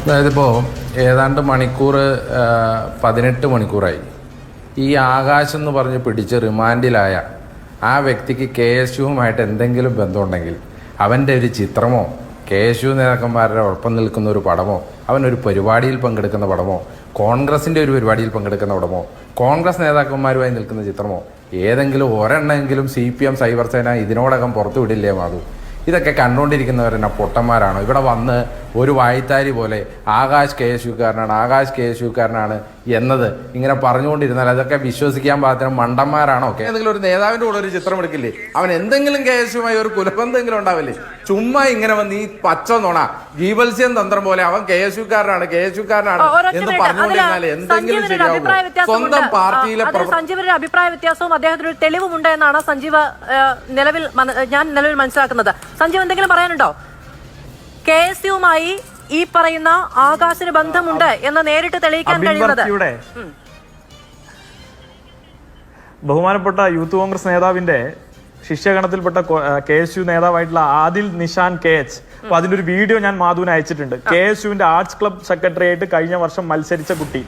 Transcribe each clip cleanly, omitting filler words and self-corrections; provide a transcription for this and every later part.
അതായത് ഇപ്പോൾ ഏതാണ്ട് 18 മണിക്കൂറായി ഈ ആകാശ് എന്ന് പറഞ്ഞ് പിടിച്ച് റിമാൻഡിലായ ആ വ്യക്തിക്ക് KSUവുമായിട്ട് എന്തെങ്കിലും ബന്ധമുണ്ടെങ്കിൽ അവൻ്റെ ഒരു ചിത്രമോ KSU നേതാക്കന്മാരുടെ ഒപ്പം നിൽക്കുന്ന ഒരു പടമോ അവനൊരു പരിപാടിയിൽ പങ്കെടുക്കുന്ന പടമോ കോൺഗ്രസിൻ്റെ ഒരു പരിപാടിയിൽ പങ്കെടുക്കുന്ന പടമോ കോൺഗ്രസ് നേതാക്കന്മാരുമായി നിൽക്കുന്ന ചിത്രമോ ഏതെങ്കിലും ഒരെണ്ണമെങ്കിലും CPM സൈബർ സേന ഇതിനോടകം പുറത്തു വിടില്ലേ മാധു? ഇതൊക്കെ കണ്ടുകൊണ്ടിരിക്കുന്നവരെന്നെ പൊട്ടന്മാരാണോ? ഇവിടെ വന്ന് ഒരു വായ്ത്താരി പോലെ ആകാശ് KSUക്കാരനാണ് എന്നത് ഇങ്ങനെ പറഞ്ഞുകൊണ്ടിരുന്നാൽ അതൊക്കെ വിശ്വസിക്കാൻ പാകത്തിന് മണ്ടന്മാരാണോ? ഏതെങ്കിലും ഒരു നേതാവിൻ്റെ കൂടെ ഒരു ചിത്രം എടുക്കില്ലേ? അവൻ എന്തെങ്കിലും KSUമായി ഒരു കുലബന്ധമെങ്കിലും ഉണ്ടാവില്ലേ? ചുമ്മാ ഇങ്ങനെ വന്ന് ഈ പച്ച നുണ ജീവത്സ്യം തന്ത്രം പോലെ അവൻ KSUക്കാരനാണ് എന്ന് പറഞ്ഞുകൊണ്ടിരുന്നാലേ എന്തെങ്കിലും ശരിയാവും. സ്വന്തം പാർട്ടിയിലെ സഞ്ജീവിന്റെ അഭിപ്രായ വ്യത്യാസവും അദ്ദേഹത്തിന് ഒരു തെളിവുമുണ്ട് എന്നാണ് സഞ്ജീവ് ഞാൻ നിലവിൽ മനസ്സിലാക്കുന്നത്. സഞ്ജീവ് എന്തെങ്കിലും പറയാനുണ്ടോ? KSUവുമായി ഈ പറയുന്ന ആകാശിന് ബന്ധമുണ്ട് എന്ന് നേരിട്ട് തെളിയിക്കാൻ കഴിയുന്നത് ബഹുമാനപ്പെട്ട യൂത്ത് കോൺഗ്രസ് നേതാവിന്റെ ശിഷ്യഗണത്തിൽപ്പെട്ട KSU നേതാവായിട്ടുള്ള ആദിൽ നിഷാൻ KH. അപ്പൊ അതിന്റെ ഒരു വീഡിയോ ഞാൻ മാധുവിന് അയച്ചിട്ടുണ്ട്. KSUവിന്റെ ആർട്സ് ക്ലബ് സെക്രട്ടറി ആയിട്ട് കഴിഞ്ഞ വർഷം മത്സരിച്ച കുട്ടി,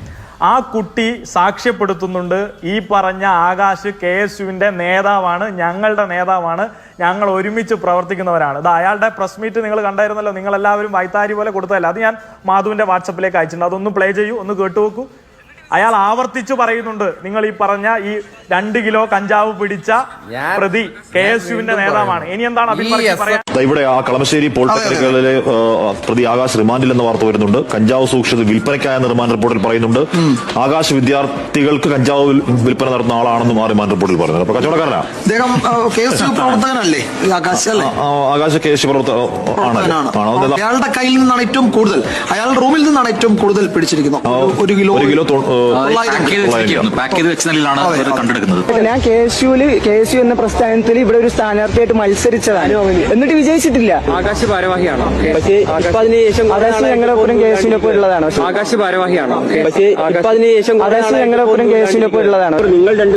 ആ കുട്ടി സാക്ഷ്യപ്പെടുത്തുന്നുണ്ട് ഈ പറഞ്ഞ ആകാശ് KSUവിന്റെ നേതാവാണ്, ഞങ്ങളുടെ നേതാവാണ്, ഞങ്ങൾ ഒരുമിച്ച് പ്രവർത്തിക്കുന്നവരാണ്. ഇത് അയാളുടെ പ്രസ് മീറ്റ് നിങ്ങൾ കണ്ടായിരുന്നല്ലോ, നിങ്ങൾ എല്ലാവരും വൈത്താരി പോലെ കൊടുത്തതല്ല. അത് ഞാൻ മാധുവിന്റെ വാട്സപ്പിലേക്ക് അയച്ചിട്ടുണ്ട്. അതൊന്ന് പ്ലേ ചെയ്യൂ, ഒന്ന് കേട്ടുനോക്കൂ. അയാൾ ആവർത്തിച്ചു പറയുന്നുണ്ട് നിങ്ങൾ ഈ പറഞ്ഞ ഈ 2 കിലോ കഞ്ചാവ് പിടിച്ച പ്രതി KSUവിന്റെ നേതാവാണ്. ഇനി എന്താണ് അഭിപ്രായം പറയാൻ? ഇവിടെ ആ കളമശ്ശേരി പോളിടെക്നിക്കലിലെ പ്രതി ആകാശ് റിമാൻഡിൽ എന്ന വാർത്ത വരുന്നുണ്ട്. കഞ്ചാവ് സൂക്ഷിച്ചത് വിൽപ്പനയ്ക്കായെന്ന് റിമാൻഡ് റിപ്പോർട്ടിൽ പറയുന്നുണ്ട്. ആകാശ് വിദ്യാർത്ഥികൾക്ക് കഞ്ചാവ് വിൽപ്പന നടത്തുന്ന ആളാണെന്നും ആ റിമാൻഡ് റിപ്പോർട്ടിൽ പറയുന്നത്. അപ്പൊ കച്ചവടക്കാരനാ അദ്ദേഹം പ്രവർത്തകനല്ലേ? ആകാശ് KSU പ്രവർത്തകനാണ്. അയാളുടെ കയ്യിൽ നിന്നാണ് ഏറ്റവും കൂടുതൽ, അയാളുടെ റൂമിൽ നിന്നാണ് ഏറ്റവും കൂടുതൽ പിടിച്ചിരിക്കുന്നത്. 1 കിലോ ഞാൻ KSU എന്ന പ്രസ്ഥാനത്തിൽ ഇവിടെ ഒരു സ്ഥാനാർത്ഥിയായിട്ട് മത്സരിച്ചതാണ്, എന്നിട്ട് വിജയിച്ചിട്ടില്ല. ആകാശ് ഭാരവാഹിയാണോ? ആകാശ് ഞങ്ങളെപ്പോഴും KSUവിനൊപ്പം ഉള്ളതാണ്. ആകാശ് ഭാരവാഹിയാണോ? ആകാശ് ഞങ്ങളെപ്പോഴും KSUവിനൊപ്പം ഉള്ളതാണ്.